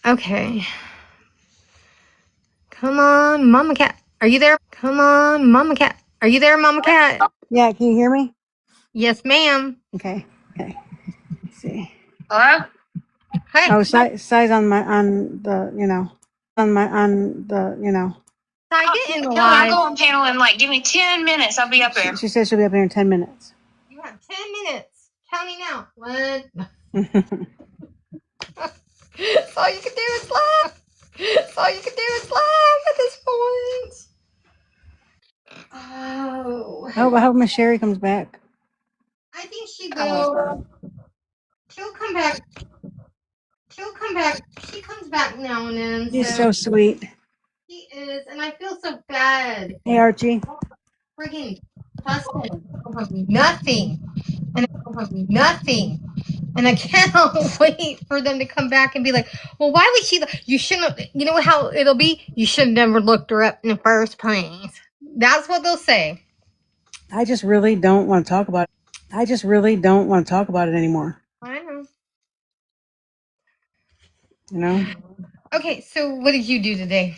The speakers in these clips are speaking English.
Okay. Come on, Mama Cat. Are you there? Come on, Mama Cat. Are you there, Mama Cat? Yeah, can you hear me? Yes, ma'am. Okay. Let's see. Hello? Hey. Oh, Sai's on the. Sai, get in the No, I'll live. go on panel in like, give me 10 minutes. I'll be up there. She says she'll be up here in 10 minutes. You have 10 minutes. Counting out. 1. That's all you can do is laugh. That's all you can do is laugh at this point. Oh. I hope Miss Sherry comes back. I think she will. She'll come back. She'll come back. She comes back now and then. She's so sweet. She is, and I feel so bad. Hey, Archie. Friggin' Justin. Nothing. And nothing. And I cannot wait for them to come back and be like, well, why was she? You shouldn't have, you know how it'll be? You should have never looked her up in the first place. That's what they'll say. I just really don't want to talk about it anymore. I know. You know? Okay, so what did you do today?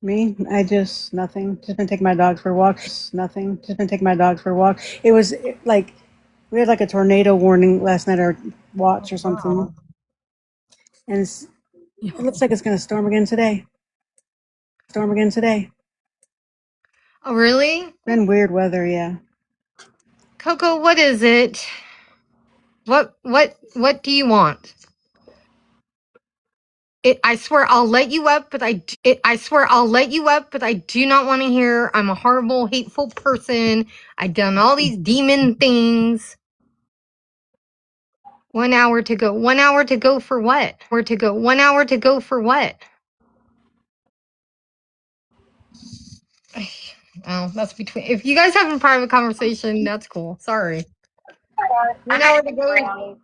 Me? Nothing. Just been taking my dogs for a walk. It was like, we had like a tornado warning last night or watch or something. And it looks like it's going to storm again today. Oh, really? Been weird weather, yeah. Coco, what is it? What do you want? I swear I'll let you up, but I do not want to hear I'm a horrible, hateful person. I've done all these demon things. 1 hour to go. 1 hour to go for what? 1 hour to go for what? Oh, that's between. If you guys have a private conversation, that's cool. Sorry. 1 hour to go.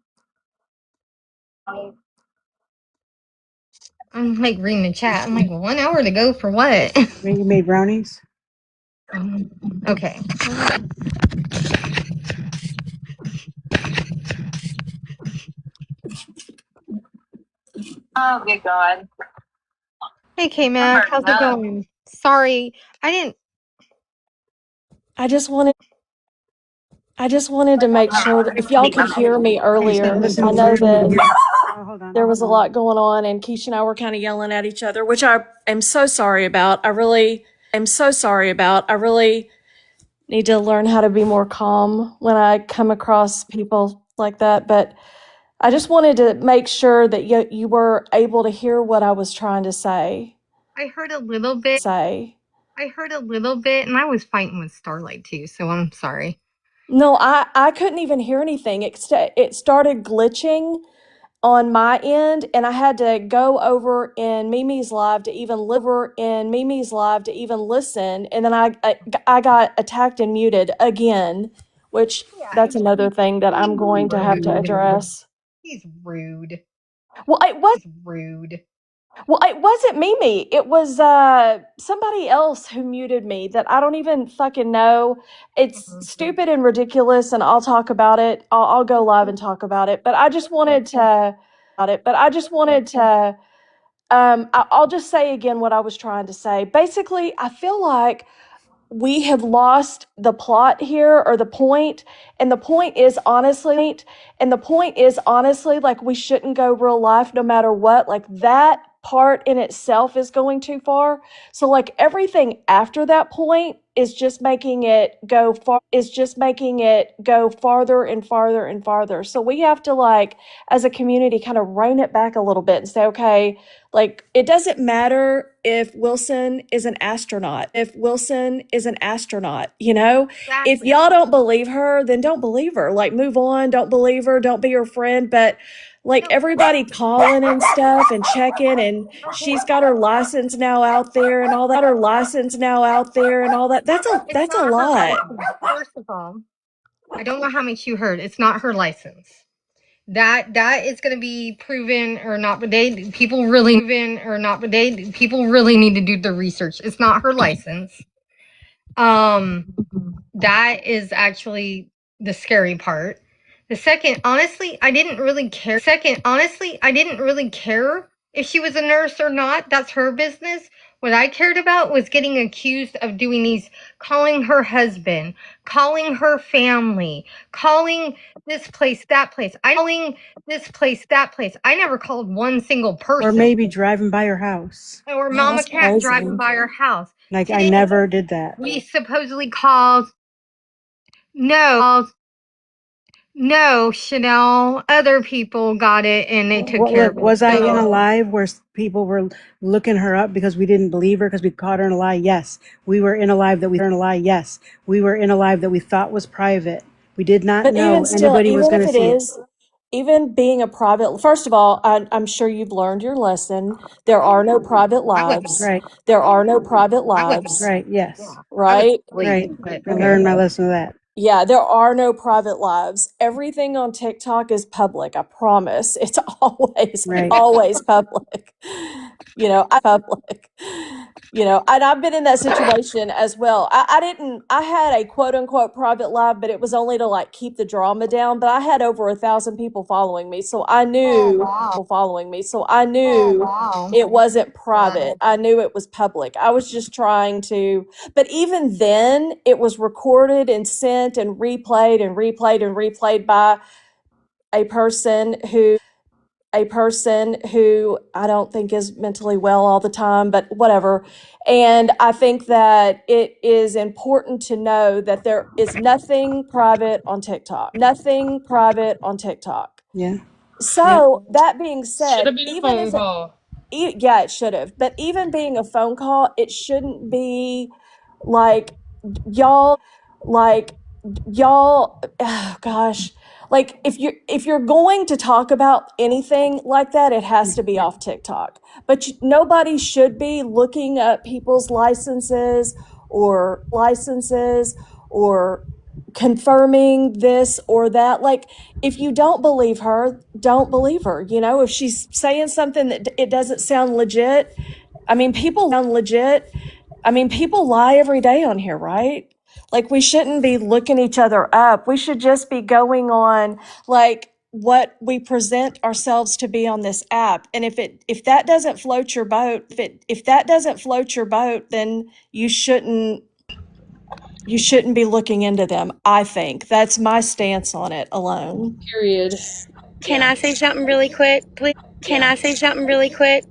I'm like reading the chat. I'm like, 1 hour to go for what? You made brownies? Okay. Oh, good God. Hey, K-Mac, how's it going? Sorry, I just wanted to make sure that if y'all could hear me earlier, Listen, I know that hold on. there was a lot going on and Keisha and I were kind of yelling at each other, which I am so sorry about. I really need to learn how to be more calm when I come across people like that. But I just wanted to make sure that you were able to hear what I was trying to say. heard a little bit. And I was fighting with Starlight too, so I'm sorry. No, I couldn't even hear anything. It started glitching on my end, and I had to go over in Mimi's live to even listen, and then I got attacked and muted again, which that's another thing that I'm going to have to address. He's rude. Well, it wasn't Mimi. It was somebody else who muted me that I don't even fucking know. It's stupid and ridiculous, and I'll talk about it. I'll go live and talk about it. But I just wanted to. I'll just say again what I was trying to say. Basically, I feel like we have lost the plot here, or the point, and the point is honestly like we shouldn't go real life no matter what. Like that part in itself is going too far. So like everything after that point is just making it go farther and farther and farther. So we have to, like, as a community, kind of rein it back a little bit and say, okay, like, it doesn't matter if Wilson is an astronaut. You know, Exactly. if y'all don't believe her, then don't believe her. Like, move on. Don't believe her. Don't be her friend. But like, everybody calling and stuff and checking, and she's got her license now out there and all that. That's a lot. First of all, I don't know how much you heard. It's not her license. That is going to be proven or not. But people really need to do the research. It's not her license. That is actually the scary part. The second, honestly, I didn't really care if she was a nurse or not. That's her business. What I cared about was getting accused of doing these, calling her husband, calling her family, calling this place, that place. I never called one single person. Or maybe driving by her house. Or Mama Cat driving by her house. Like, I never did that. We supposedly called. No, Chanel. Other people got it and they took care of it. Was I in a live where people were looking her up because we didn't believe her because we caught her in a lie? Yes. We were in a live that we thought was private. We did not But know even still, anybody was even going if to it see it. is, even being a private, first of all, I'm sure you've learned your lesson. There are no private lives. Right. There are no private lives, Right. Yes. right? Right. I learned my lesson of that. Yeah, there are no private lives. Everything on TikTok is public. I promise. It's always, Right. always public. You know, and I've been in that situation as well. I had a quote unquote private live, but it was only to like keep the drama down. But I had over 1,000 people following me. So I knew it wasn't private. I knew it was public. I was just trying to, but even then it was recorded and sent and replayed and replayed and replayed by a person who I don't think is mentally well all the time, but whatever. And I think that it is important to know that there is nothing private on TikTok. Yeah. So that being said, Should have been a phone call. yeah, it should have. But even being a phone call, it shouldn't be like y'all oh gosh, like if you're going to talk about anything like that, it has to be off TikTok. But nobody should be looking up people's licenses or confirming this or that. Like, if you don't believe her, don't believe her. You know, if she's saying something that it doesn't sound legit, I mean, people lie every day on here, right? Like, we shouldn't be looking each other up. We should just be going on like what we present ourselves to be on this app. And if that doesn't float your boat, then you shouldn't be looking into them. I think that's my stance on it alone. Period. Can I say something really quick,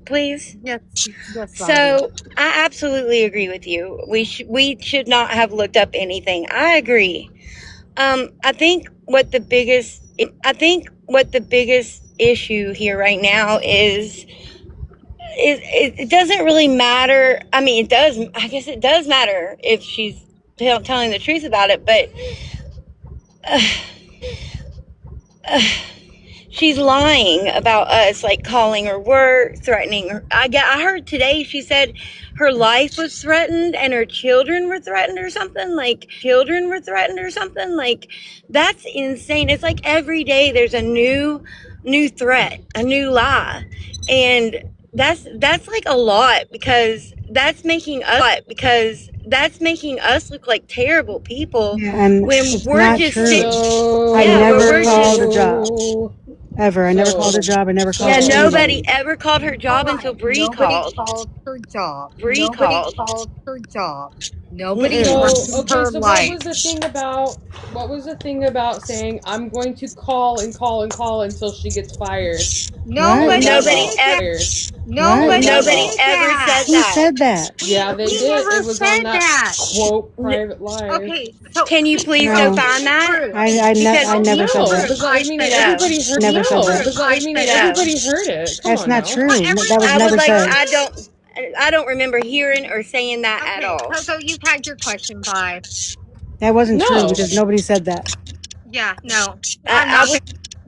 please? Yes. So I absolutely agree with you. We should not have looked up anything. I agree. I think what the biggest issue here right now is it doesn't really matter. I mean, it does. I guess it does matter if she's telling the truth about it, but she's lying about us, like calling her work, threatening her. I heard today she said her life was threatened and her children were threatened or something. Like, that's insane. It's like every day there's a new threat, a new lie, and that's like a lot, because that's making us look like terrible people. And when it's we're not just true. I yeah, never called a job. Ever. I never called a job. I never called Yeah, anybody. nobody ever called her job until Bree Nobody called. called her job. Bree Nobody called. called her job. Nobody So threatened okay, her so life. what was the thing about saying I'm going to call and call and call until she gets fired? Nobody What was Nobody that did ever. that. What? Nobody Nobody did ever that. said Who that. said that? Yeah, they We did. never It was on said that that. quote N- private live. Okay, so Can you please go No. find that? I Because never said No, that. but I mean, no, everybody heard. Never said No, that. but I mean, no. everybody heard it. Come That's on not now. true. That was I never would like. said. I don't remember hearing or saying that at okay, all. so you've had your question, bye. That wasn't true No. because nobody said that. Yeah, no, I'm I not. was.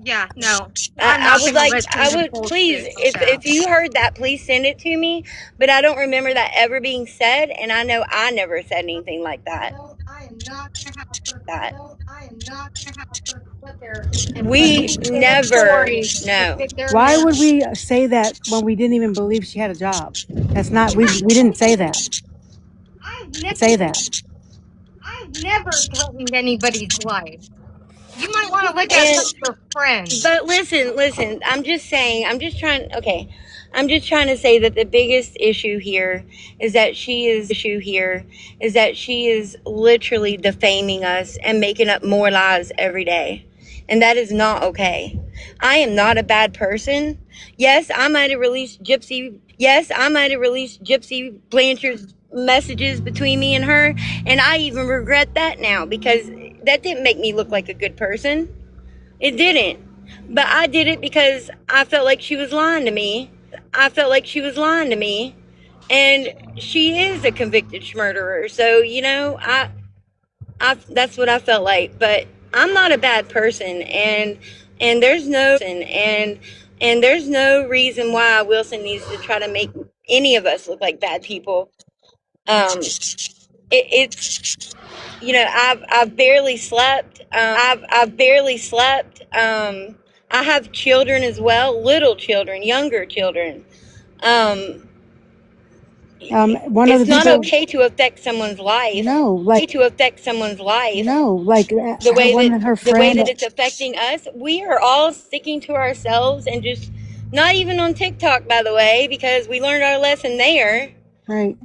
Yeah, no, I'm I not would gonna like. listen I to would please. bullshit like that. If you heard that, please send it to me. But I don't remember that ever being said, and I know I never said anything like that. No, I am not gonna have a person. That No, I am not gonna have a person sit there and put we me in a never story to know. fit their Why would narrative. we say that when we didn't even believe she had a job? That's not. We didn't say that. I've never, Say that. I've never threatened anybody's life. You might want to look at And some of your friends. but listen. I'm just saying. I'm just trying. Okay. I'm just trying to say that the biggest issue here is that she is literally defaming us and making up more lies every day. And that is not okay. I am not a bad person. Yes, I might have released Gypsy Blanchard's messages between me and her, and I even regret that now because that didn't make me look like a good person. It didn't. But I did it because I felt like she was lying to me. And she is a convicted murderer. So, I that's what I felt like. But I'm not a bad person, and there's no reason why Wilson needs to try to make any of us look like bad people. It's I've barely slept. I've barely slept. I have children as well, little children, younger children. Um, One of the it's not people. okay to affect someone's life. No, like No, like one of her the way that friends. it's affecting us. We are all sticking to ourselves and just not even on TikTok, by the way, because we learned our lesson there. Right.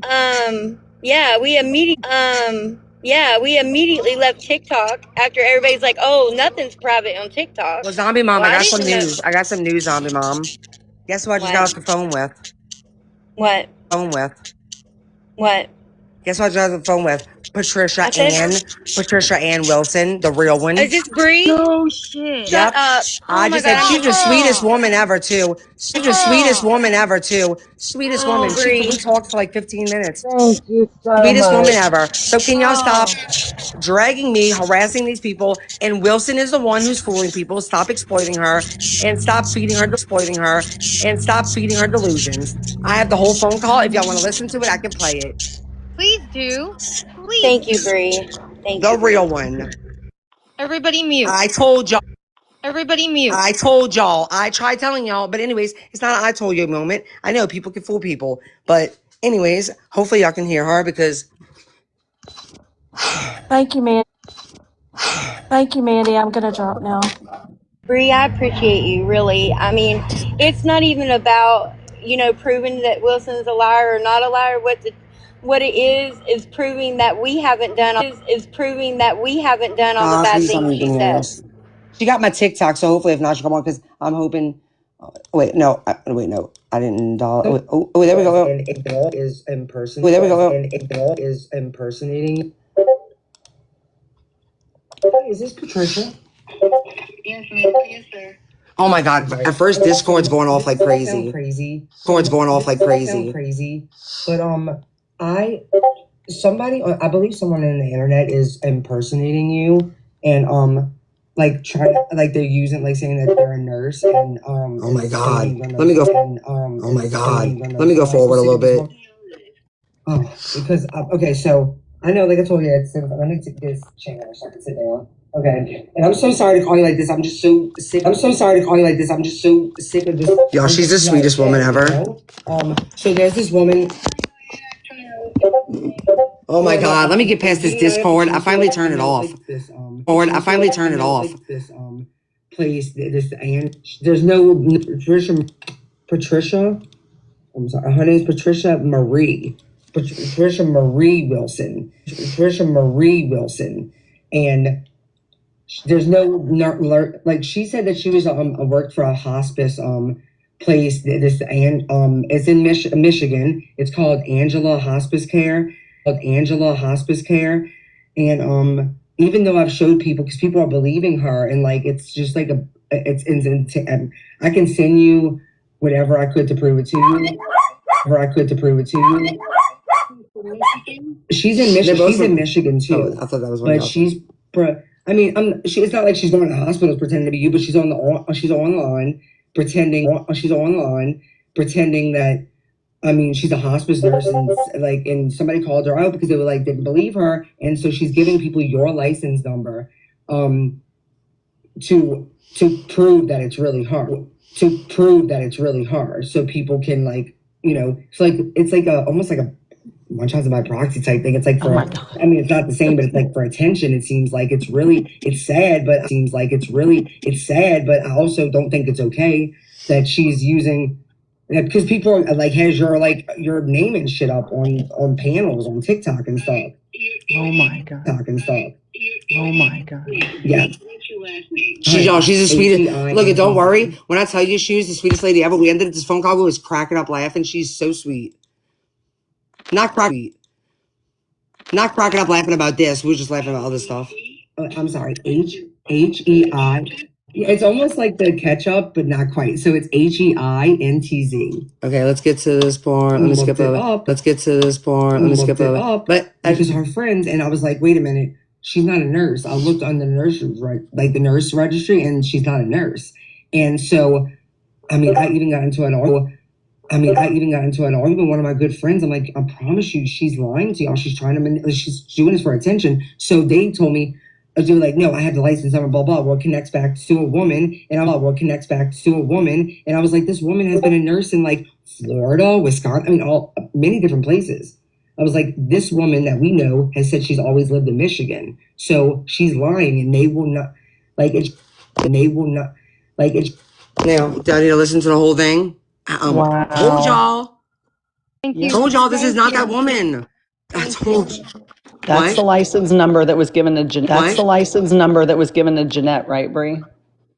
We immediately left TikTok after everybody's like, "Oh, nothing's private on TikTok." Well, Zombie Mom, Well, I I got some didn't know. news. I got some news, Zombie Mom. Guess who I just got What? off the phone with? What? What? Guess who I just got off the phone with? I said, Patricia Ann Wilson, the real one. "Is this Bree?" No shit. Shut Yep. up! I Oh my just god, said I'm she's the getting. sweetest Oh, woman ever, too. Sweetest woman. Oh, We Bree. talked for like 15 minutes. Thank you so Sweetest woman much. ever. So can y'all stop oh. dragging me, harassing these people? And Wilson is the one who's fooling people. Stop exploiting her and stop feeding her delusions. I have the whole phone call. If y'all want to listen to it, I can play it. Please do. Please. Thank you, Bree. Thank The you, Bree. real one. Everybody mute. I told y'all. Everybody mute. I tried telling y'all, but anyways, it's not an I told you moment. I know people can fool people, but anyways, hopefully y'all can hear her because Thank you, Mandy. Thank you, Mandy. I'm gonna drop now. Bree, I appreciate you, really. I mean, it's not even about, proving that Wilson's a liar or not a liar. What it is proving that we haven't done all the bad things she said. she got my TikTok. So hopefully, if not, she'll come on because I'm hoping. Wait, no, I didn't. There we go. And a girl is impersonating. Wait, there we go. And a girl is impersonating. Is this Patricia? Yes, sir. Oh my God! At first, Discord's going off like crazy. But I believe someone on the internet is impersonating you, and like trying to, like they're using, like saying that they're a nurse, and Oh my God! Let me go. Oh my God! Let me go forward a little bit. Oh, because okay, so I know, like I told you, let me take this chair so I can sit down. Okay, and I'm so sorry to call you like this. I'm just so sick. I'm so sorry to call you like this. I'm just so sick of this. Y'all, she's the sweetest woman ever. So there's this woman. Oh my God! Let me get past this Discord. I finally turned it off. This place, this and there's no Patricia. I'm sorry, her name's Patricia Marie. Patricia Marie Wilson. Patricia Marie Wilson. And there's no, like she said that she was worked for a hospice place. This and it's in Michigan. It's called Angela Hospice Care. And even though I've showed people, because people are believing her, and like it's just like I can send you whatever I could to prove it to you. She's in Michigan. She's in Michigan too. Oh, I thought that was one. But she's, I mean, it's not like she's going to hospitals pretending to be you, but she's online pretending that. I mean, she's a hospice nurse, and somebody called her out because they were like didn't believe her, and so she's giving people your license number, to prove that it's really her. So people can it's like almost like a Munchausen by proxy type thing. It's like for, I mean, it's not the same, but it's like for attention. It seems like it's sad, but I also don't think it's okay that she's using, because people are, like has your name and shit up on panels on TikTok and stuff. Oh my god. Oh my god. Yeah. She's the sweetest. Look, don't worry. When I tell you she was the sweetest lady ever, we ended this phone call. We was cracking up laughing. She's so sweet. Not cracking up laughing about this. We were just laughing about other stuff. I'm sorry. Hei. It's almost like the ketchup, but not quite. So it's HEINTZ. Okay, let's get to this part. Let me skip over. Let's get to this part. Let me skip over. But because her friends, and I was like, wait a minute, she's not a nurse. I looked on the the nurse registry, and she's not a nurse. And so, I mean, I even got into an argument with one of my good friends. I'm like, I promise you, she's lying to y'all. She's she's doing this for attention. So they told me, they were like, no, I have the license number, blah, blah, what connects back to a woman. And I'm like, what connects back to a woman? And I was like, this woman has been a nurse in like Florida, Wisconsin, I mean, many different places. I was like, this woman that we know has said she's always lived in Michigan. So she's lying, and they will not, now, do I need to listen to the whole thing? Wow. Told y'all this is not that woman. I told you. That's the license number that was given to Jeanette. That's the license number that was given to Jeanette, right, Bree?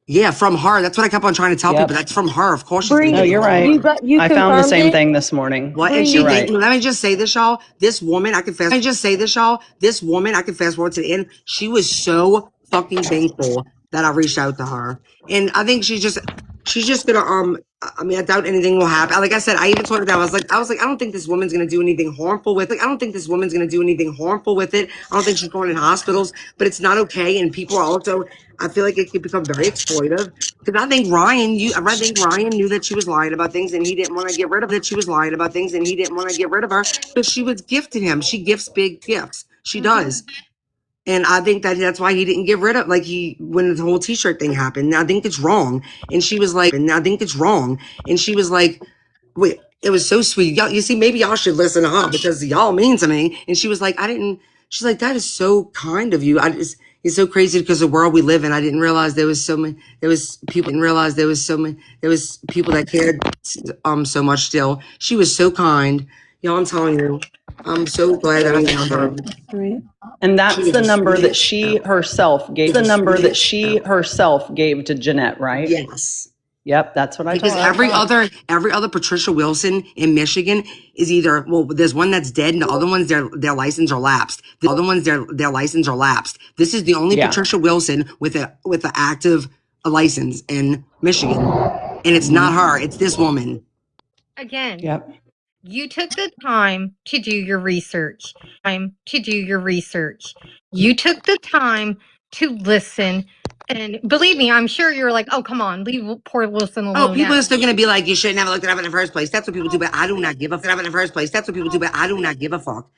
Yeah, from her. That's what I kept on trying to tell people. That's from her. Of course she's Bree, No, you're right. I found the same thing this morning. What? And she did. Let me just say this, y'all. This woman, I can fast forward to the end. She was so fucking thankful that I reached out to her. And I think she's just gonna, I mean, I doubt anything will happen. Like I said, I even told her that I was like, I don't think this woman's gonna do anything harmful with it. I don't think she's going in hospitals, but it's not okay. And people are also, I feel like it could become very exploitive. Because I think Ryan knew that she was lying about things, and he didn't want to get rid of her, but she was gifted him. She gifts big gifts. She does. And I think that's why he didn't get rid of, when the whole t-shirt thing happened. I think it's wrong. And she was like, wait, it was so sweet. Y'all, you see, maybe y'all should listen to her because y'all mean to me. And she was like, she's like, that is so kind of you. It's so crazy because the world we live in, I didn't realize there was people that cared, so much still. She was so kind. Y'all, I'm telling you, I'm so glad that I found her. Right. And that's the number that she herself gave. Gave to Jeanette, right? Yes. Yep, that's what I told her. Because every other Patricia Wilson in Michigan is either, well, there's one that's dead, and the other ones their license are lapsed. This is the only Patricia Wilson with a active license in Michigan, and it's not her. It's this woman. Again. Yep. You took the time to do your research. You took the time to listen. And believe me, I'm sure you're like, oh, come on, leave poor Wilson alone. Oh, people are still going to be like, you should never looked it up in the first place. That's what people do, but I do not give a fuck.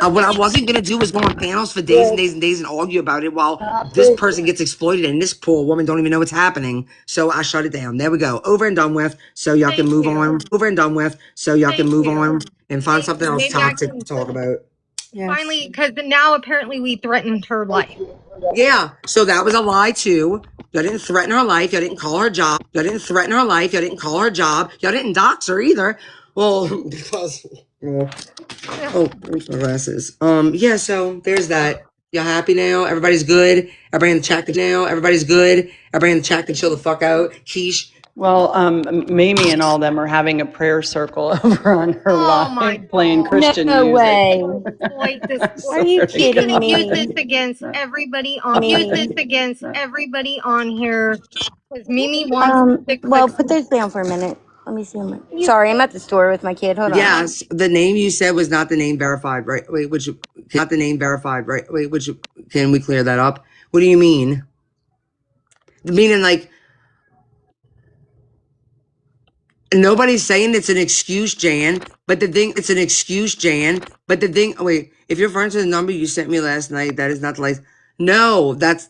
What I wasn't going to do was go on panels for days and days and days and argue about it while this person gets exploited and this poor woman don't even know what's happening. So I shut it down. There we go. Over and done with. So y'all can move on. And find something else toxic to talk about. Yes. Finally, because now apparently we threatened her life. Yeah. So that was a lie too. Y'all didn't threaten her life. Y'all didn't call her job. Y'all didn't dox her either. Well, because Well, oh, there's my glasses. Yeah, so there's that. Y'all happy now? Everybody's good? Everybody in the chat now? Everybody's good? Everybody in the chat can chill the fuck out. Quiche. Well, Mamie and all them are having a prayer circle over on her live playing Christian No music. way. Are So you very kidding good. me? against everybody on here. Well, put those down for a minute. Let me see them. Sorry, I'm at the store with my kid. Hold on. Yes, the name you said was not the name verified, right? Wait, would you not the name verified, right? Wait, would you can we clear that up? What do you mean? Meaning like nobody's saying it's an excuse, Jan. But the thing, it's an excuse, Jan. But the thing, wait, if you're referring to the number you sent me last night, that is not the license. No, that's,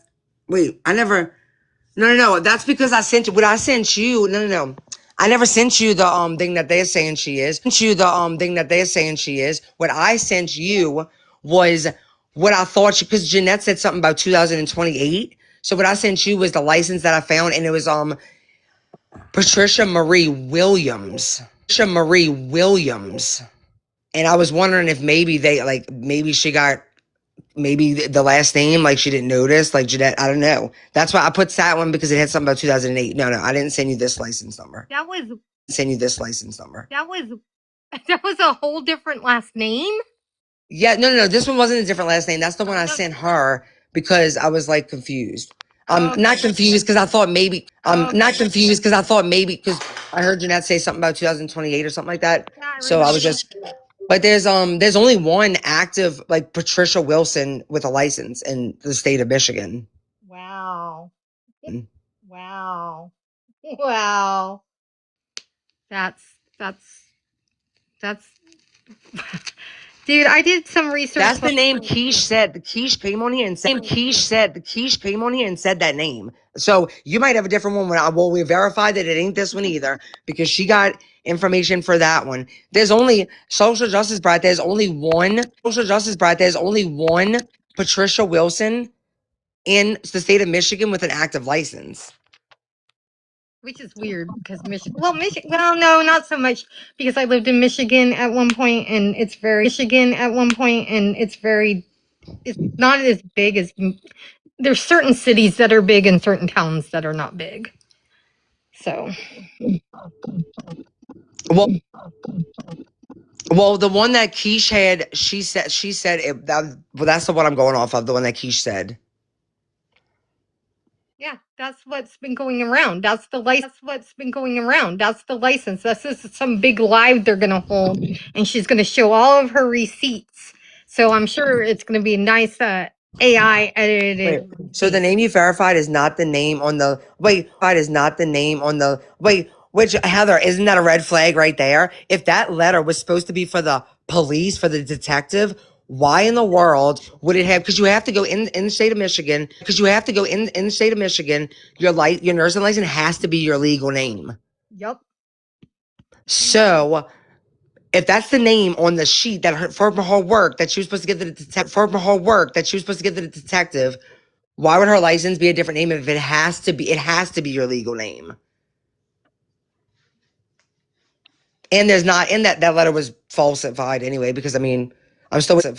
wait, I never, no. That's because I sent you, what I sent you, no. I never sent you the thing that they're saying she is. Sent you the thing that they're saying she is. What I sent you was what I thought she, because Jeanette said something about 2028. So what I sent you was the license that I found, and it was Patricia Marie Williams. And I was wondering if maybe they maybe she got maybe the last name, like she didn't notice, like Jeanette. I don't know. That's why I put that one because it had something about 2008. No, I didn't send you this license number. That was Send you this license number. that was that was a whole different last name. Yeah, no. This one wasn't a different last name. That's the one I sent her because I was like confused. Not confused because I thought maybe. Not confused because I thought maybe because I heard Jeanette say something about 2028 or something like that. So I was just. But there's only one active like Patricia Wilson with a license in the state of Michigan. Wow. Wow. Wow. That's dude, I did some research. That's the name Keish said. The Keish came on here and said that name. So you might have a different one. Well, we verified that it ain't this one either because she got information for that one. There's only social justice brat. There's only one Patricia Wilson in the state of Michigan with an active license. Which is weird because Michigan. Well, no, not so much because I lived in Michigan at one point, and it's not as big as. There's certain cities that are big and certain towns that are not big. So. Well, the one that Keish had, she said that's the one I'm going off of. The one that Keish said. Yeah, that's what's been going around. That's the license. This is some big live they're gonna hold, and she's gonna show all of her receipts. So I'm sure it's gonna be a nice AI edited. Wait, so the name you verified is not the name on the which Heather, isn't that a red flag right there? If that letter was supposed to be for the police, for the detective, why in the world would it have? Because you have to go in the state of Michigan. Your nursing license has to be your legal name. Yep. So if that's the name on the sheet that for her work that she was supposed to give to the detective, why would her license be a different name if it has to be your legal name? And there's not, and that letter was falsified anyway, because I'm still waiting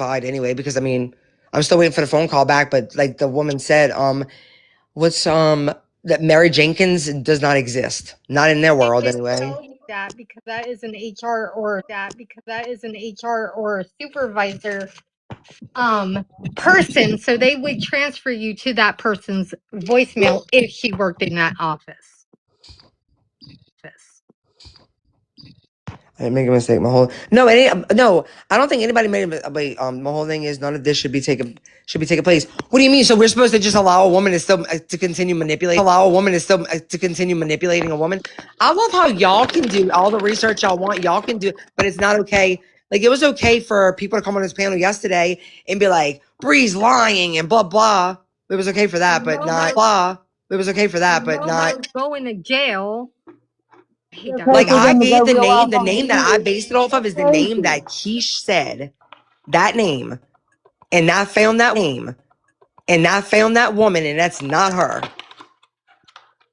for the phone call back, but like the woman said, that Mary Jenkins does not exist. Not in their world anyway. That because that is an HR or a supervisor person, so they would transfer you to that person's voicemail if she worked in that office. I didn't make a mistake. I don't think anybody made a mistake. My whole thing is none of this should be taking place. What do you mean? So we're supposed to just allow a woman to continue manipulating a woman? I love how y'all can do all the research y'all want. Y'all can do, but it's not okay. Like it was okay for people to come on this panel yesterday and be like, Bree's lying and blah blah. It was okay for that, but not blah. It was okay for that, but not going to jail. Like I gave the name that I based it off of is the name that Keish said, that name, and I found that woman, and that's not her.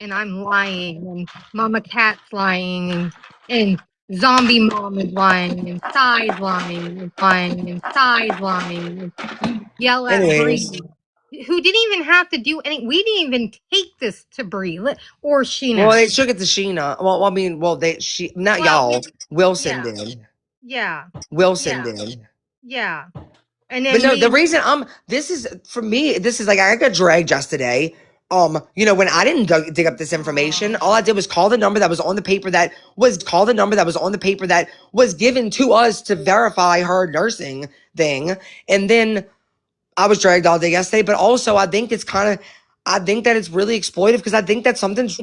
And I'm lying, and Mama Cat's lying, and Zombie mom is lying, and Sai's lying, and Sai's lying. You yell at Anyways, Bree, who didn't even have to do any. We didn't even take this to Bree or Sheena. well, they shook it to Sheena. Well, I mean, not y'all. Wilson yeah. did. Yeah. Wilson did. Yeah. And then But no, the reason this is for me, this is like I got dragged just today. When I didn't dig up this information, all I did was call the number that was on the paper that was given to us to verify her nursing thing, and then I was dragged all day yesterday. But also, I think I think that it's really exploitive because I think that something's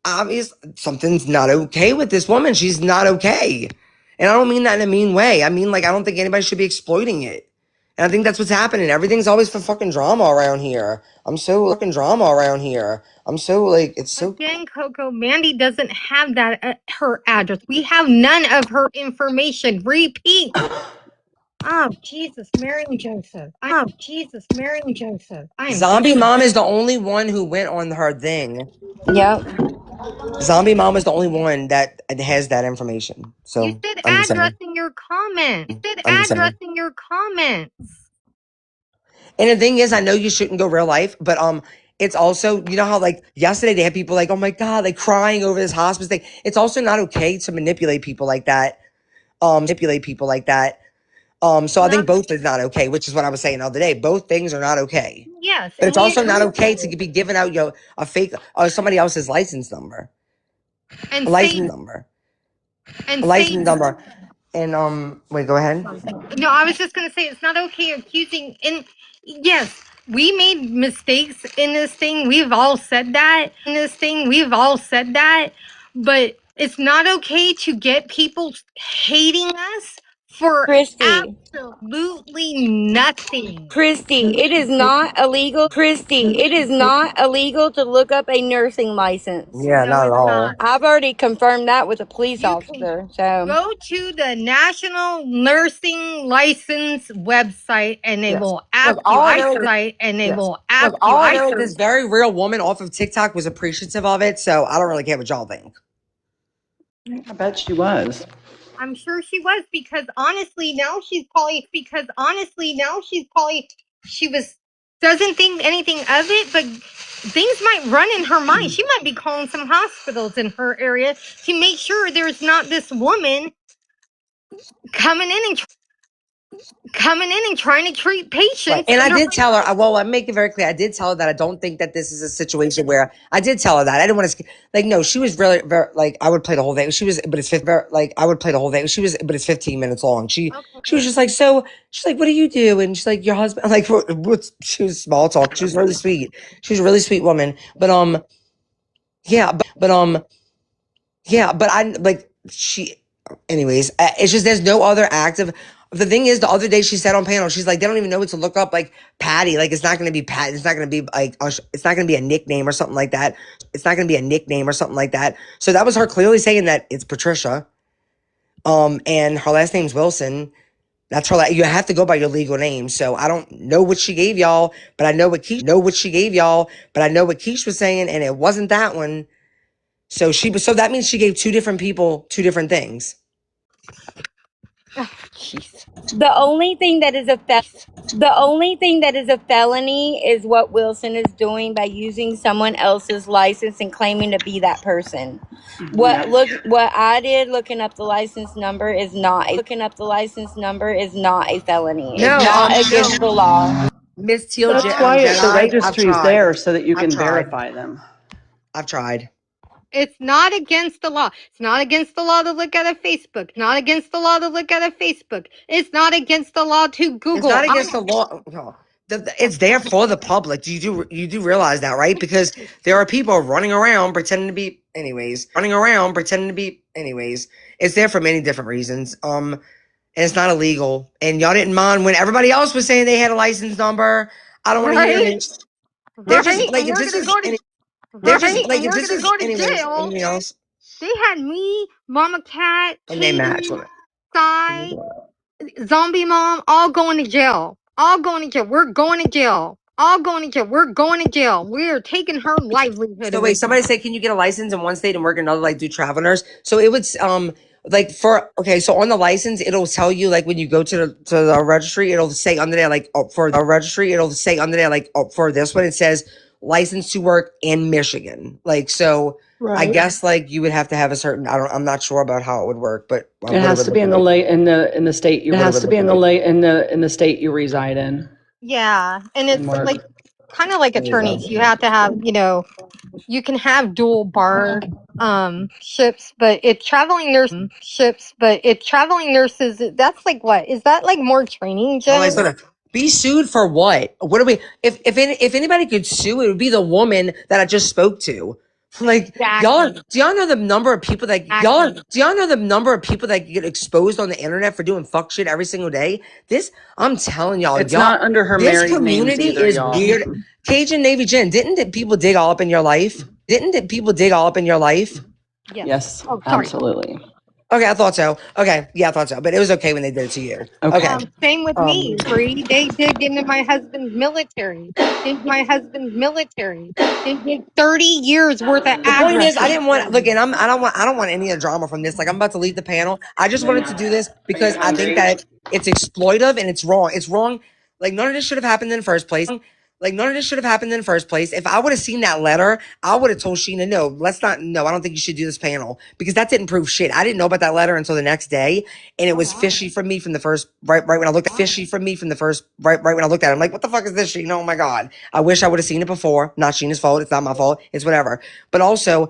obvious, something's not okay with this woman. She's not okay. And I don't mean that in a mean way. I mean, like, I don't think anybody should be exploiting it. And I think that's what's happening. Everything's always for fucking drama around here. I'm so like, it's so. Again, Coco, Mandi doesn't have that at her address. We have none of her information. Repeat. Oh, Jesus, Mary and Joseph. Zombie Mom is the only one who went on her thing. Yep. Zombie Mom is the only one that has that information. So You said I'm just address saying. in your comments. And the thing is, I know you shouldn't go real life, but it's also, you know how like yesterday they had people like, oh my God, like crying over this hospice thing. It's also not okay to manipulate people like that. So I think both is not okay, which is what I was saying the other day. Both things are not okay. Yes. But it's also not okay to be giving out a fake or somebody else's license number. And A license number. And A license number. And wait, go ahead. No, I was just gonna say it's not okay accusing. And yes, we made mistakes in this thing. We've all said that. But it's not okay to get people hating us for Christy. absolutely nothing. Christy, it is not illegal. To look up a nursing license. Yeah, not at all. I've already confirmed that with a police officer. So Go to the National Nursing License website and they will ask you. All I know is this very real woman off of TikTok was appreciative of it, so I don't really care what y'all think. I bet she was. I'm sure she was because honestly now she's probably she was doesn't think anything of it, but things might run in her mind. She might be calling some hospitals in her area to make sure there's not this woman coming in and trying to treat patients. Right. And I did tell her, well, I make it very clear. I did tell her that I don't think that this is a situation where I did tell her that I didn't want to like, no, she was really very, like, I would play the whole thing. But it's 15 minutes long. She was just like, so she's like, what do you do? And she's like, your husband, I'm like, she was small talk. She was really sweet. She was a really sweet woman. But I like anyways, it's just there's no other active. The thing is, the other day she said on panel, she's like, they don't even know what to look up, like Patty. Like it's not going to be Pat. It's not going to be like it's not going to be a nickname or something like that. So that was her clearly saying that it's Patricia. And her last name's Wilson. That's her. You have to go by your legal name. So I don't know what she gave y'all, but I know what Keish was saying, and it wasn't that one. So that means she gave two different people two different things. the only thing that is a felony is what Wilson is doing by using someone else's license and claiming to be that person. What I did looking up the license number is not a felony. No, it's not against the law. Miss Teal, that's why the registry is there so that you can verify them. I've tried. It's not against the law. It's not against the law to look at a Facebook. It's not against the law to Google. It's not against the law. No. It's there for the public. You do realize that, right? Because there are people running around pretending to be anyways. It's there for many different reasons. And it's not illegal. And y'all didn't mind when everybody else was saying they had a license number. I don't want to hear it. They're just like if this is anything else. They had me, Mama Cat, And they match with it. Sai, Zombie Mom, all going to jail. We're going to jail. all going to jail. We're going to jail. We're taking her livelihood. So wait, somebody said, can you get a license in one state and work in another, like do travel nurse? So it would like for okay, so on the license, it'll tell you like when you go to the registry, it'll say under there like for the registry, it'll say under there like for this one, it says license to work in Michigan. Like so, I guess like you would have to have a certain. I'm not sure about how it would work, but It has to be in the state you. It has to be in the state you reside in. Yeah, and it's Mark. like kind of like attorneys. You have to have, you can have dual bar ships, but it traveling nurses. That's like what is that like more training, Oh, I Jen? sort of be sued for what? What are we? If anybody could sue, it would be the woman that I just spoke to. Like y'all, do y'all know the number of people that do y'all know the number of people that get exposed on the internet for doing fuck shit every single day? This, I'm telling y'all, It's not under her this married names community either, is y'all. weird. Cajun Navy Jen, didn't people dig all up in your life? Didn't people dig all up in your life? Yes, Oh, sorry. absolutely. Okay, I thought so. Okay, yeah, I thought so. But it was okay when they did it to you. Okay. Same with me, Bree. They dig into my husband's military. They did 30 years worth of The point is, I addresses. didn't want look, and I don't want any drama from this. Like, I'm about to leave the panel. I just wanted to do this because I think that it's exploitive and it's wrong. It's wrong. Like, none of this should have happened in the first place. Like, none of this should have happened in the first place. If I would have seen that letter, I wowould have told Sheena, no, let's not. No, I don't think you should do this panel because that didn't prove shit. I didn't know about that letter until the next day, and it was fishy from me from the first right when I looked at right when I looked at it. I'm like, what the fuck is this, Sheena? Oh my god! I wish I would have seen it before. Not Sheena's fault. It's not my fault. It's whatever. But also,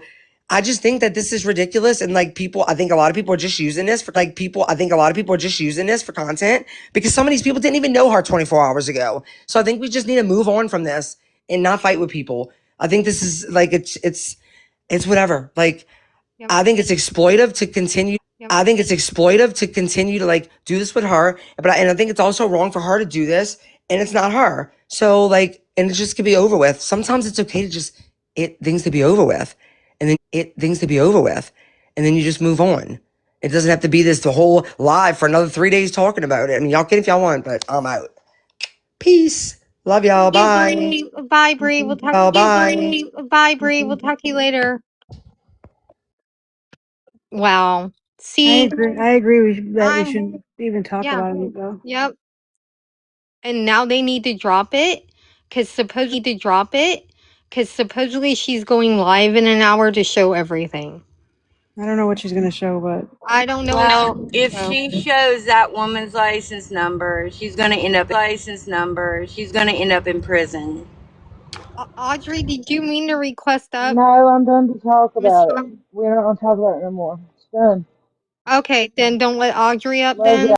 I just think that this is ridiculous. And like people, I think a lot of people are just using this for content because some of these people didn't even know her 24 hours ago. So I think we just need to move on from this and not fight with people. I think this is like, it's whatever. Like, I think it's exploitive to continue. I think it's exploitive to continue to like do this with her. And I think it's also wrong for her to do this and it's not her. So like, and it just could be over with. Sometimes it's okay to just things to be over with and then you just move on. It doesn't have to be the whole live for another 3 days talking about it. I mean, y'all can if y'all want, but I'm out. Peace. Love y'all. Bye. Bye, Bree. We'll talk. Bye. Bye, Bree. We'll talk to you later. Wow. I See. agree. I agree. That we I'm. shouldn't even talk Yeah. about it though. Yep. And now they need to drop it because supposedly she's going live in an hour to show everything. I don't know what she's gonna show, but I don't know. Well, if she shows that woman's license number, she's gonna end up in prison. Audrey, did you mean to request up? No, I'm done to talk about it. Michelle? We're not gonna talk about it no more. It's done. Okay, then don't let Audrey up Love then.